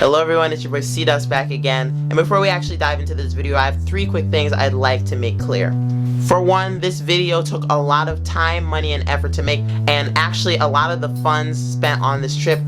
Hello everyone, it's your boy C-Dust back again, and before we actually dive into this video, I have 3 quick things I'd like to make clear. For one, this video took a lot of time, money, and effort to make, and actually a lot of the funds spent on this trip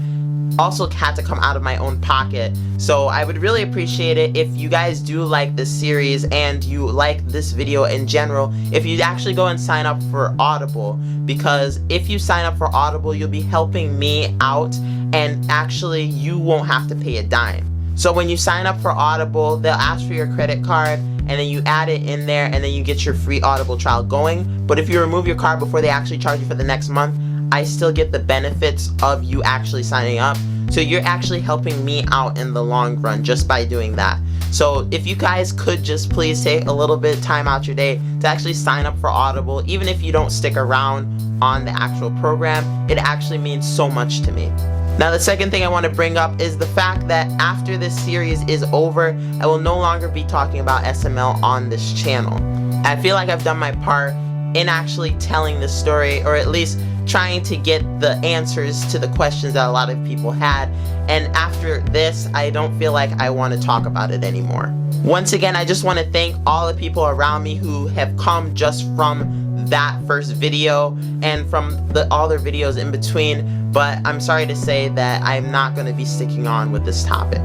also had to come out of my own pocket. So I would really appreciate it if you guys do like this series and you like this video in general, if you'd actually go and sign up for Audible, because if you sign up for Audible, you'll be helping me out and actually you won't have to pay a dime. So when you sign up for Audible, they'll ask for your credit card and then you add it in there and then you get your free Audible trial going. But if you remove your card before they actually charge you for the next month, I still get the benefits of you actually signing up. So you're actually helping me out in the long run just by doing that. So if you guys could just please take a little bit of time out your day to actually sign up for Audible, even if you don't stick around on the actual program, it actually means so much to me. Now the second thing I want to bring up is the fact that after this series is over, I will no longer be talking about SML on this channel. I feel like I've done my part in actually telling this story, or at least trying to get the answers to the questions that a lot of people had, and after this I don't feel like I want to talk about it anymore. Once again, I just want to thank all the people around me who have come just from that first video and from the other videos in between, but I'm sorry to say that I'm not going to be sticking on with this topic.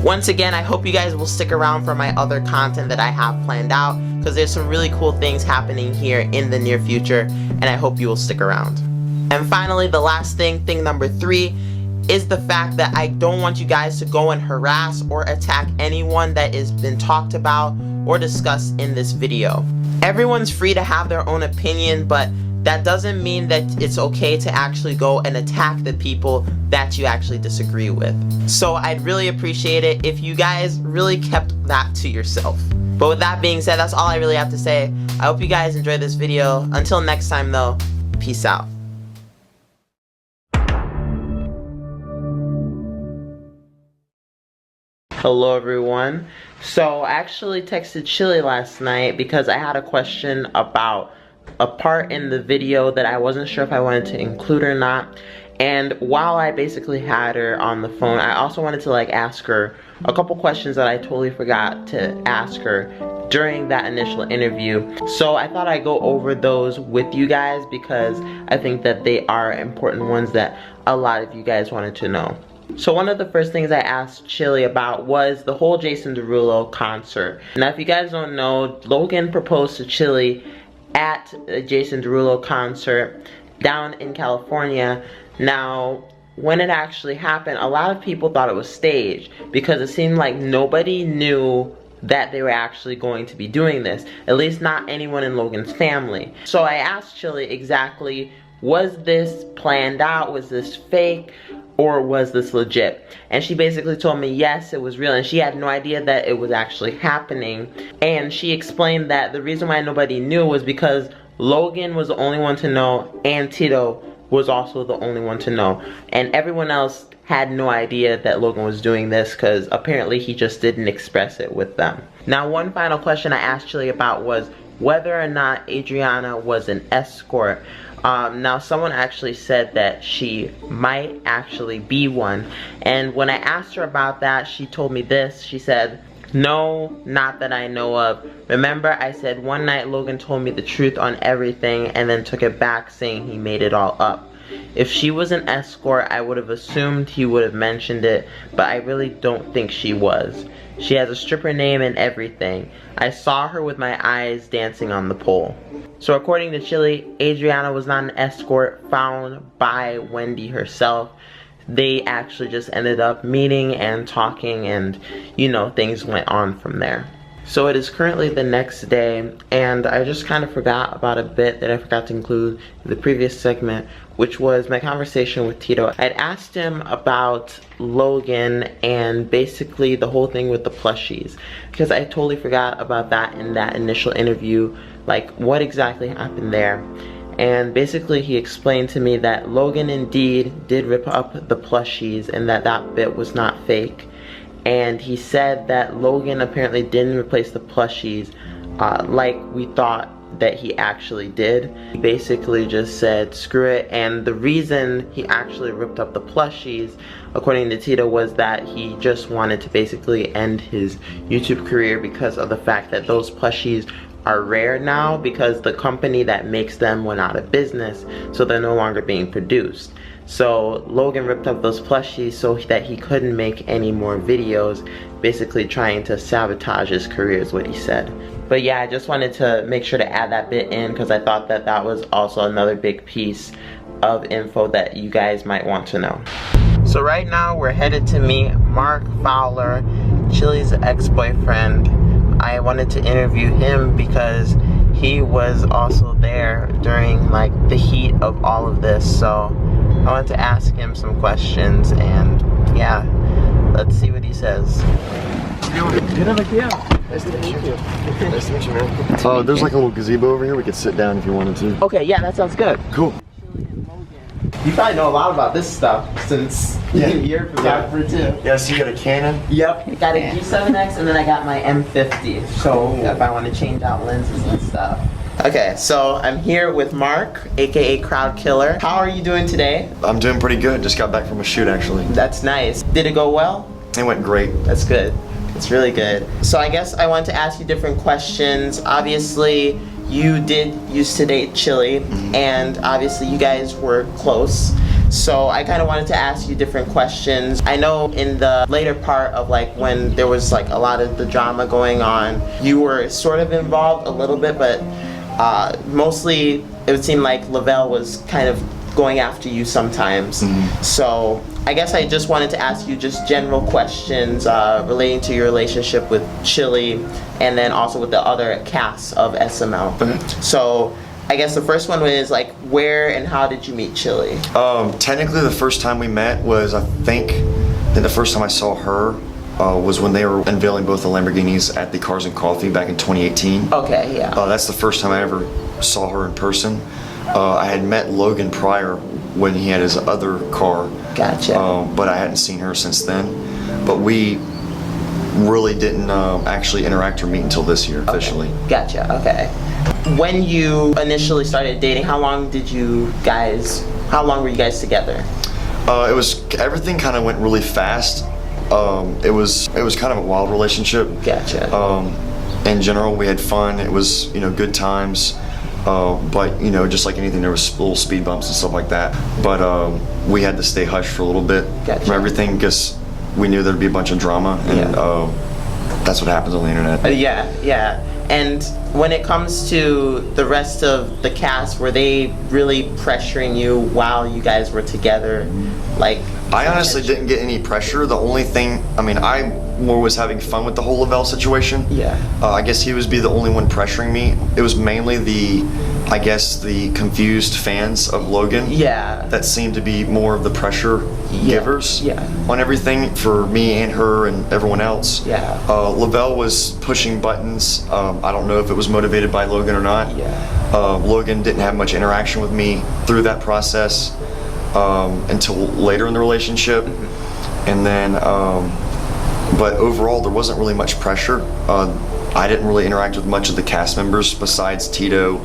Once again, I hope you guys will stick around for my other content that I have planned out, because there's some really cool things happening here in the near future, and I hope you will stick around. And finally, the last thing number 3, is the fact that I don't want you guys to go and harass or attack anyone that has been talked about or discussed in this video. Everyone's free to have their own opinion, but that doesn't mean that it's okay to actually go and attack the people that you actually disagree with. So I'd really appreciate it if you guys really kept that to yourself. But with that being said, that's all I really have to say. I hope you guys enjoyed this video. Until next time though, peace out. Hello everyone. So I actually texted Chili last night because I had a question about a part in the video that I wasn't sure if I wanted to include or not. And while I basically had her on the phone, I also wanted to ask her a couple questions that I totally forgot to ask her during that initial interview. So I thought I'd go over those with you guys because I think that they are important ones that a lot of you guys wanted to know. So one of the first things I asked Chili about was the whole Jason Derulo concert. Now if you guys don't know, Logan proposed to Chili at a Jason Derulo concert down in California. Now when it actually happened, a lot of people thought it was staged because it seemed like nobody knew that they were actually going to be doing this, at least not anyone in Logan's family. So I asked Chili exactly, was this planned out, was this fake, or was this legit? And she basically told me yes, it was real, and she had no idea that it was actually happening. And she explained that the reason why nobody knew was because Logan was the only one to know, and Tito was also the only one to know, and everyone else had no idea that Logan was doing this because apparently he just didn't express it with them. Now one final question I asked Chili about was whether or not Adriana was an escort. Now someone actually said that she might actually be one, and when I asked her about that, she told me this. She said, "No, not that I know of. Remember I said one night Logan told me the truth on everything and then took it back saying he made it all up. If she was an escort, I would have assumed he would have mentioned it, but I really don't think she was. She has a stripper name and everything. I saw her with my eyes dancing on the pole." So according to Chili, Adriana was not an escort found by Wendy herself. They actually just ended up meeting and talking, and you know, things went on from there. So it is currently the next day, and I just kind of forgot about a bit that I forgot to include in the previous segment, which was my conversation with Tito. I'd asked him about Logan and basically the whole thing with the plushies, because I totally forgot about that in that initial interview, like what exactly happened there. And basically he explained to me that Logan indeed did rip up the plushies and that that bit was not fake. And he said that Logan apparently didn't replace the plushies like we thought that he actually did. He basically just said screw it, and the reason he actually ripped up the plushies, according to Tito, was that he just wanted to basically end his YouTube career because of the fact that those plushies are rare now because the company that makes them went out of business, so they're no longer being produced. So Logan ripped up those plushies so that he couldn't make any more videos, basically trying to sabotage his career is what he said. But yeah, I just wanted to make sure to add that bit in because I thought that that was also another big piece of info that you guys might want to know. So right now we're headed to meet Marc Fower, Chili's ex-boyfriend. I wanted to interview him because he was also there during like the heat of all of this, so I wanted to ask him some questions, and yeah, let's see what he says. Nice to meet you. Nice to meet you, man. There's like a little gazebo over here. We could sit down if you wanted to. Okay, yeah, that sounds good. Cool. You probably know a lot about this stuff since you're a photographer too. Yeah, so you got a Canon? Yep, I got a G7X and then I got my M50. So if I want to change out lenses and stuff. Okay, so I'm here with Marc, aka Crowd Killer. How are you doing today? I'm doing pretty good. Just got back from a shoot actually. That's nice. Did it go well? It went great. That's good. It's really good. So I guess I want to ask you different questions. Obviously, you did used to date Chili, and obviously you guys were close. So I kind of wanted to ask you different questions. I know in the later part of like when there was like a lot of the drama going on, you were sort of involved a little bit, but mostly it would seem like Lavelle was kind of going after you sometimes. So I guess I just wanted to ask you just general questions relating to your relationship with Chili and then also with the other cast of SML. So I guess the first one is like, where and how did you meet Chili? Technically the first time we met was, I think that the first time I saw her was when they were unveiling both the Lamborghinis at the Cars and Coffee back in 2018. Okay, yeah. That's the first time I ever saw her in person. I had met Logan prior when he had his other car. Gotcha. But I hadn't seen her since then. But we really didn't actually interact or meet until this year officially. Okay. Gotcha, okay. When you initially started dating, how long were you guys together? Everything kind of went really fast. It was kind of a wild relationship. Gotcha. In general, we had fun. It was, good times. But just like anything, there was little speed bumps and stuff like that. But we had to stay hushed for a little bit from everything because we knew there'd be a bunch of drama, and that's what happens on the internet. Yeah. And when it comes to the rest of the cast, were they really pressuring you while you guys were together? Like, I honestly didn't get any pressure. The only thing, I more was having fun with the whole Lavelle situation. Yeah. I guess he was the only one pressuring me. It was mainly the confused fans of Logan. Yeah. That seemed to be more of the pressure givers. Yeah. On everything for me and her and everyone else. Yeah. Lavelle was pushing buttons. I don't know if it was motivated by Logan or not. Yeah. Logan didn't have much interaction with me through that process until later in the relationship. And then, but overall there wasn't really much pressure. I didn't really interact with much of the cast members besides Tito,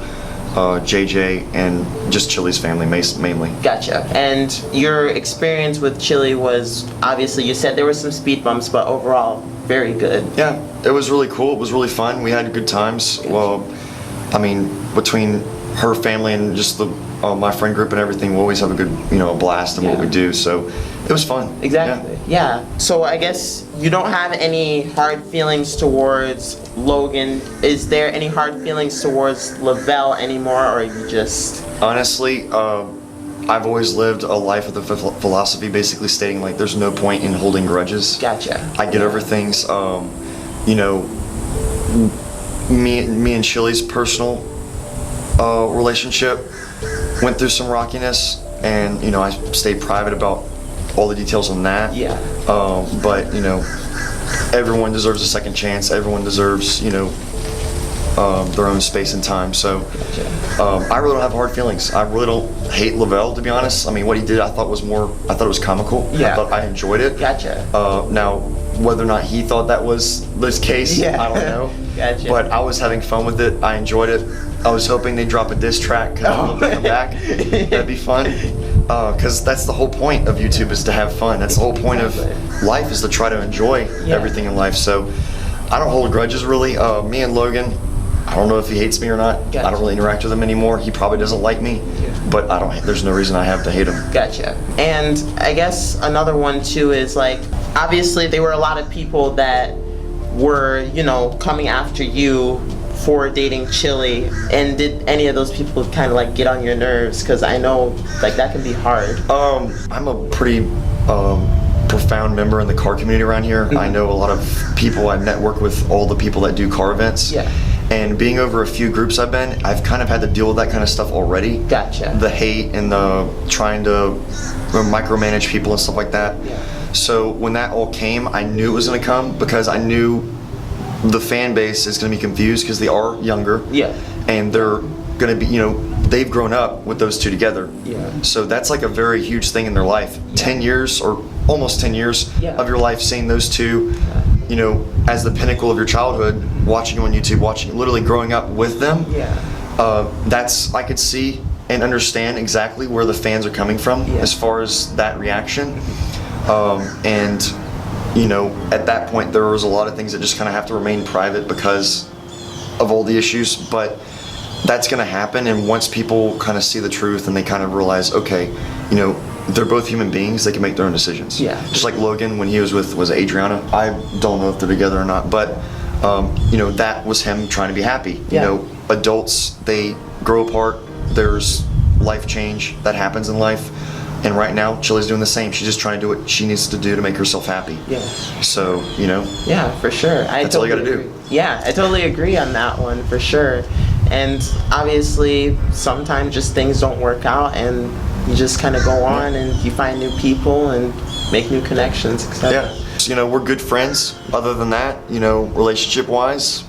JJ, and just Chili's family mainly. Gotcha. And your experience with Chili was, obviously you said there were some speed bumps, but overall very good. Yeah, it was really cool. It was really fun. We had good times. Gotcha. Well, between her family and just my friend group and everything, we always have a good, blast in what we do. So it was fun. Exactly. Yeah. So I guess you don't have any hard feelings towards Logan. Is there any hard feelings towards Lavelle anymore, or are you just? Honestly, I've always lived a life with a philosophy basically stating like there's no point in holding grudges. Gotcha. I get over things. Me and Chili's personal relationship went through some rockiness, and I stayed private about all the details on that. Yeah. But everyone deserves a second chance. Everyone deserves their own space and time. So I really don't have hard feelings. I really don't hate Lavelle, to be honest. What he did, I thought it was comical. Yeah. I enjoyed it. Gotcha. Now, whether or not he thought that was this case, I don't know. Gotcha. But I was having fun with it. I enjoyed it. I was hoping they'd drop a diss track because I love to come back. That'd be fun. Because that's the whole point of YouTube, is to have fun. That's the whole point of life, is to try to enjoy everything in life. So I don't hold grudges really. Me and Logan, I don't know if he hates me or not. Gotcha. I don't really interact with him anymore. He probably doesn't like me, but there's no reason I have to hate him. Gotcha. And I guess another one too is like, obviously there were a lot of people that were, you know, coming after you for dating Chili, and did any of those people kind of like get on your nerves? Because I know like that can be hard. I'm a pretty profound member in the car community around here. I know a lot of people. I network with all the people that do car events. Yeah. And being over a few groups I've kind of had to deal with that kind of stuff already. Gotcha. The hate and the trying to micromanage people and stuff like that. Yeah. So when that all came, I knew it was going to come, because I knew the fan base is going to be confused because they are younger. Yeah. And they're going to be, you know, they've grown up with those two together. Yeah. So that's like a very huge thing in their life. 10 years or almost 10 years of your life seeing those two, you know, as the pinnacle of your childhood, watching on YouTube, literally growing up with them. Yeah. That's, I could see and understand exactly where the fans are coming from as far as that reaction. And, you know, at that point there was a lot of things that just kind of have to remain private because of all the issues, but that's going to happen. And once people kind of see the truth and they kind of realize, okay, you know, they're both human beings, they can make their own decisions. Yeah. Just like Logan when he was with, was Adriana? I don't know if they're together or not, but you know, that was him trying to be happy. You know, adults, they grow apart, there's life change that happens in life. And right now, Chili's doing the same. She's just trying to do what she needs to do to make herself happy. Yeah. So, you know. Yeah, for sure. That's all you gotta do. Yeah, I totally agree on that one, for sure. And obviously, sometimes just things don't work out, and you just kind of go on and you find new people and make new connections, etc. Yeah. So, you know, we're good friends. Other than that, you know, relationship-wise,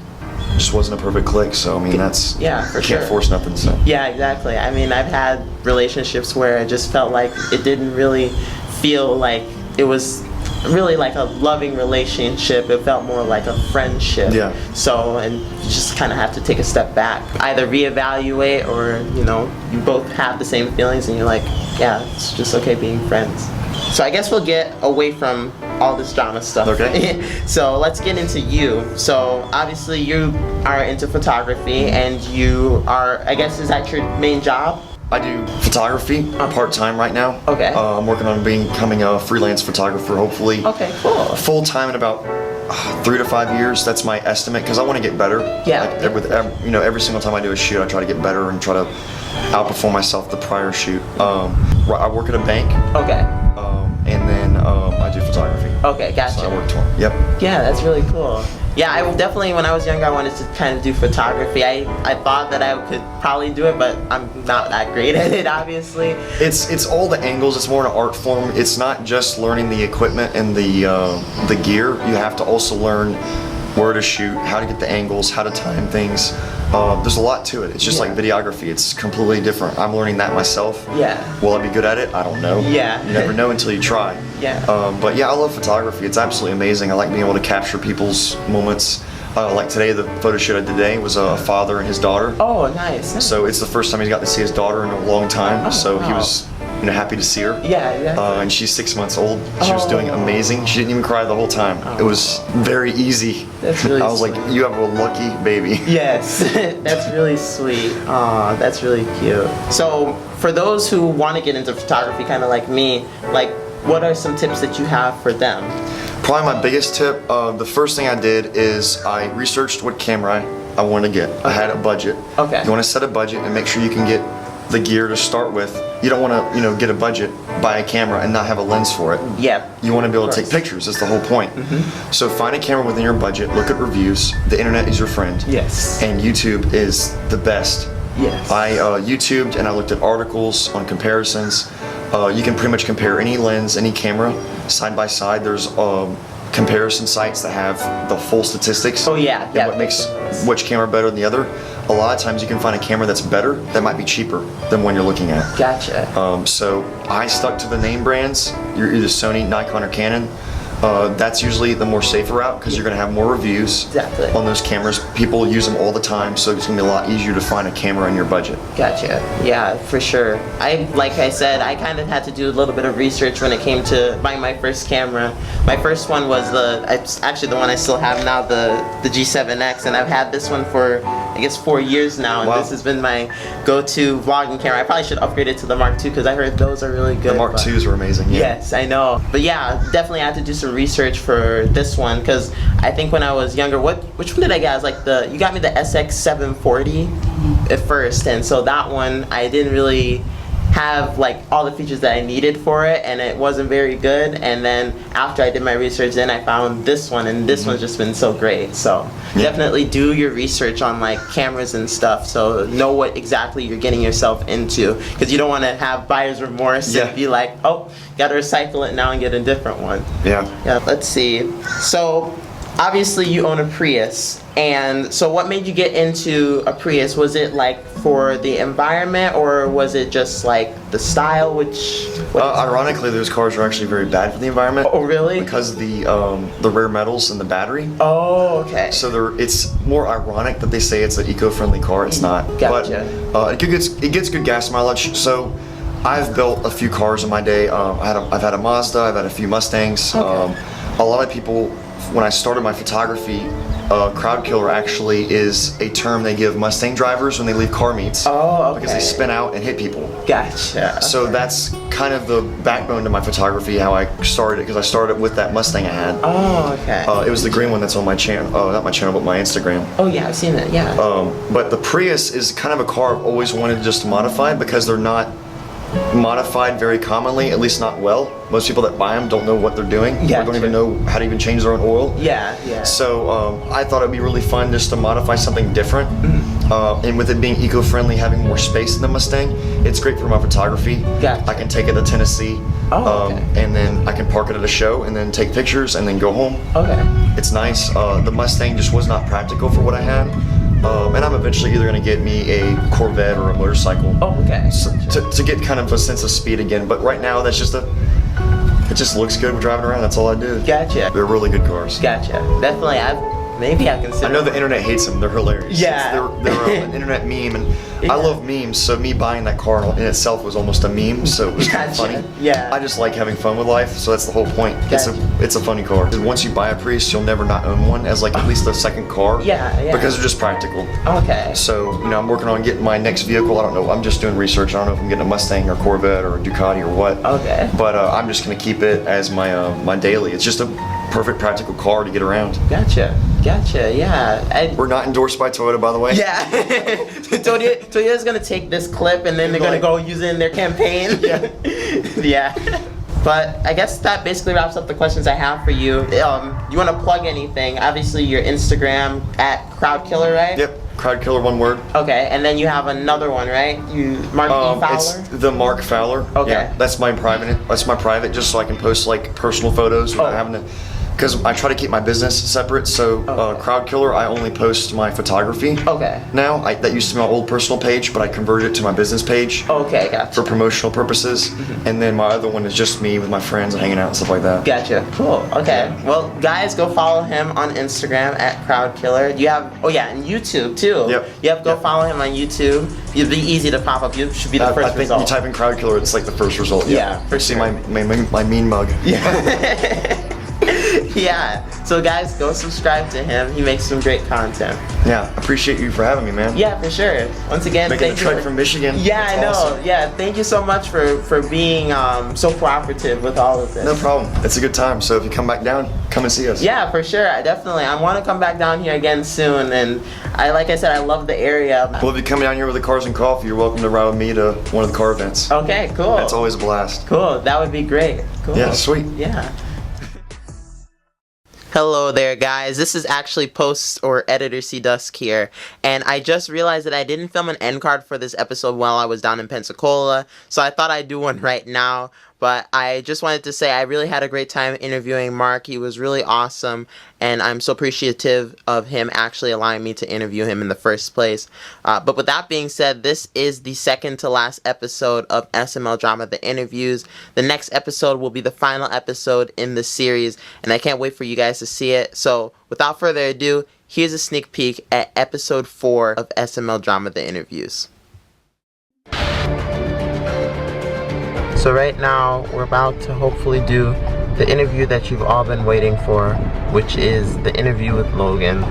just wasn't a perfect click. So, I mean, that's, for you sure. can't force nothing, so. Yeah, exactly. I mean, I've had relationships where I just felt like it didn't really feel like it was really like a loving relationship. It felt more like a friendship. Yeah. So, and you just kind of have to take a step back, either reevaluate, or, you know, you both have the same feelings and you're like, yeah, it's just okay being friends. So I guess we'll get away from all this drama stuff. Okay. So let's get into you. So obviously you are into photography, and you are, I guess, is that your main job? I do photography part-time right now. Okay. I'm working on becoming a freelance photographer, hopefully. Okay, cool. Full-time in about 3 to 5 years. That's my estimate, because I want to get better. Yeah. Like with you know, every single time I do a shoot, I try to get better and try to outperform myself the prior shoot. I work at a bank. Okay. And then I do photography. Okay, gotcha. So I work 12. Yep. Yeah, that's really cool. Yeah, I definitely, when I was younger, I wanted to kind of do photography. I thought that I could probably do it, but I'm not that great at it, obviously. It's all the angles. It's more an art form. It's not just learning the equipment and the gear. You have to also learn where to shoot, how to get the angles, how to time things. There's a lot to it. It's just like videography. It's completely different. I'm learning that myself. Yeah. Will I be good at it? I don't know. Yeah. You never know until you try. Yeah. But yeah, I love photography. It's absolutely amazing. I like being able to capture people's moments. Like today, the photo shoot I did today was a father and his daughter. Oh, nice. So it's the first time he's got to see his daughter in a long time. So he was, you know, happy to see her. Yeah. And she's 6 months old. She was doing amazing. She didn't even cry the whole time. It was very easy. That's really I was sweet. like, you have a lucky baby. Yes, that's really sweet. Aw, that's really cute. So for those who want to get into photography, kind of like me, like, what are some tips that you have for them? Probably my biggest tip, the first thing I did is I researched what camera I wanted to get. I had a budget. Okay. You want to set a budget and make sure you can get the gear to start with. You don't want to, you know, get a budget, buy a camera, and not have a lens for it. Yeah. You want to be able to take pictures. That's the whole point. So find a camera within your budget. Look at reviews. The internet is your friend. Yes. And YouTube is the best. Yes. I YouTubed and I looked at articles on comparisons. You can pretty much compare any lens, any camera, side by side. There's comparison sites that have the full statistics. Oh yeah. And what makes which camera better than the other. A lot of times you can find a camera that's better that might be cheaper than one you're looking at. Gotcha. So I stuck to the name brands. You're either Sony, Nikon, or Canon. That's usually the more safer route because you're going to have more reviews Exactly. on those cameras. People use them all the time, so it's going to be a lot easier to find a camera in your budget. Gotcha. Yeah, for sure. Like I said, I kind of had to do a little bit of research when it came to buying my first camera. My first one was actually the one I still have now, the G7X, and I've had this one for I guess 4 years now, and wow. This has been my go-to vlogging camera. I probably should upgrade it to the Mark II because I heard those are really good. The Mark IIs are amazing. Yeah. Yes, I know. But yeah, definitely I had to do some research for this one because I think when I was younger, which one did I get? I was like you got me the SX740 at first, and so that one I didn't really have like all the features that I needed for it, and it wasn't very good. And then after I did my research, then I found this one, and this one's just been so great. So definitely do your research on like cameras and stuff, so know what exactly you're getting yourself into, because you don't want to have buyer's remorse and be like, oh, gotta recycle it now and get a different one. Yeah. Let's see. So obviously you own a Prius, and so what made you get into a Prius? Was it like for the environment, or was it just like the style? Ironically, those cars are actually very bad for the environment. Oh, really? Because of the rare metals in the battery. Oh, okay. So it's more ironic that they say it's an eco-friendly car. It's not. Gotcha. But it gets good gas mileage. So I've built a few cars in my day. I've had a Mazda. I've had a few Mustangs. Okay. A lot of people, when I started my photography, crowd killer actually is a term they give Mustang drivers when they leave car meets. Oh, okay. Because they spin out and hit people. Gotcha. So that's kind of the backbone to my photography, how I started, because I started with that Mustang I had. Oh, okay. It was the green one that's on my channel, not my channel, but my Instagram. Oh yeah, I've seen it, yeah. But the Prius is kind of a car I've always wanted just to modify because they're not modified very commonly, at least not well. Most people that buy them don't know what they're doing. Yeah, or don't even know how to even change their own oil. Yeah. So I thought it'd be really fun just to modify something different. And with it being eco-friendly, having more space in the Mustang, it's great for my photography. Gotcha. I can take it to Tennessee, and then I can park it at a show and then take pictures and then go home. Okay. It's nice. The Mustang just was not practical for what I had. And I'm eventually either going to get me a Corvette or a motorcycle. Oh, okay. To get kind of a sense of speed again. But right now, that's just it just looks good driving around. That's all I do. Gotcha. They're really good cars. Gotcha. Definitely. Maybe I can. I know the internet hates them. They're hilarious. Yeah. They're an internet meme, and I love memes. So me buying that car in itself was almost a meme. So it was kind of funny. Yeah. I just like having fun with life. So that's the whole point. Gotcha. It's a funny car. Once you buy a Prius, you'll never not own one as like at least a second car. Yeah. Because they're just practical. Okay. So I'm working on getting my next vehicle. I don't know. I'm just doing research. I don't know if I'm getting a Mustang or Corvette or a Ducati or what. Okay. But I'm just gonna keep it as my daily. It's just a perfect practical car to get around. Gotcha. Yeah. We're not endorsed by Toyota, by the way. Yeah. Toyota's gonna take this clip and then they're gonna go use it in their campaign. Yeah. But I guess that basically wraps up the questions I have for you. You want to plug anything? Obviously, your Instagram at Crowdkiller, right? Yep. Crowdkiller, one word. Okay, and then you have another one, right? Marc Fower? It's the Marc Fower. Okay. Yeah, that's my private, just so I can post like personal photos without having to. Because I try to keep my business separate, so Crowdkiller, I only post my photography. Okay. Now, that used to be my old personal page, but I converted it to my business page. Okay, gotcha. For promotional purposes. And then my other one is just me with my friends and hanging out and stuff like that. Gotcha. Cool. Okay. Well, guys, go follow him on Instagram at Crowdkiller. You have, and YouTube too. Yep. Go follow him on YouTube. It'll be easy to pop up. You should be the first result. You type in Crowdkiller, it's like the first result. Yeah, for see sure. my mean mug. Yeah. Yeah. So guys, go subscribe to him. He makes some great content. Yeah. Appreciate you for having me, man. Yeah, for sure. Once again, making thank a trek from Michigan. Yeah, That's I know. awesome. Yeah, thank you so much for being so cooperative with all of this. No problem. It's a good time. So if you come back down, come and see us. Yeah, for sure. I want to come back down here again soon. And like I said, I love the area. Well, if you come down here with the Cars and Coffee, you're welcome to ride with me to one of the car events. Okay, cool. That's always a blast. Cool. That would be great. Cool. Yeah, sweet. Yeah. Hello there, guys. This is actually Post or Editor C Dusk here, and I just realized that I didn't film an end card for this episode while I was down in Pensacola, so I thought I'd do one right now. But I just wanted to say I really had a great time interviewing Marc. He was really awesome, and I'm so appreciative of him actually allowing me to interview him in the first place. But with that being said, this is the second to last episode of SML Drama, The Interviews. The next episode will be the final episode in the series, and I can't wait for you guys to see it. So without further ado, here's a sneak peek at episode 4 of SML Drama, The Interviews. So right now, we're about to hopefully do the interview that you've all been waiting for, which is the interview with Logan.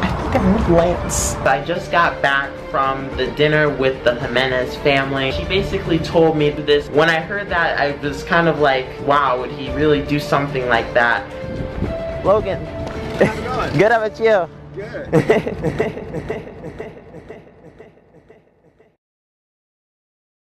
I think I'm with Lance. I just got back from the dinner with the Jimenez family. She basically told me this. When I heard that, I was kind of like, wow, would he really do something like that? Logan. How's it going? Good, how about you? Good.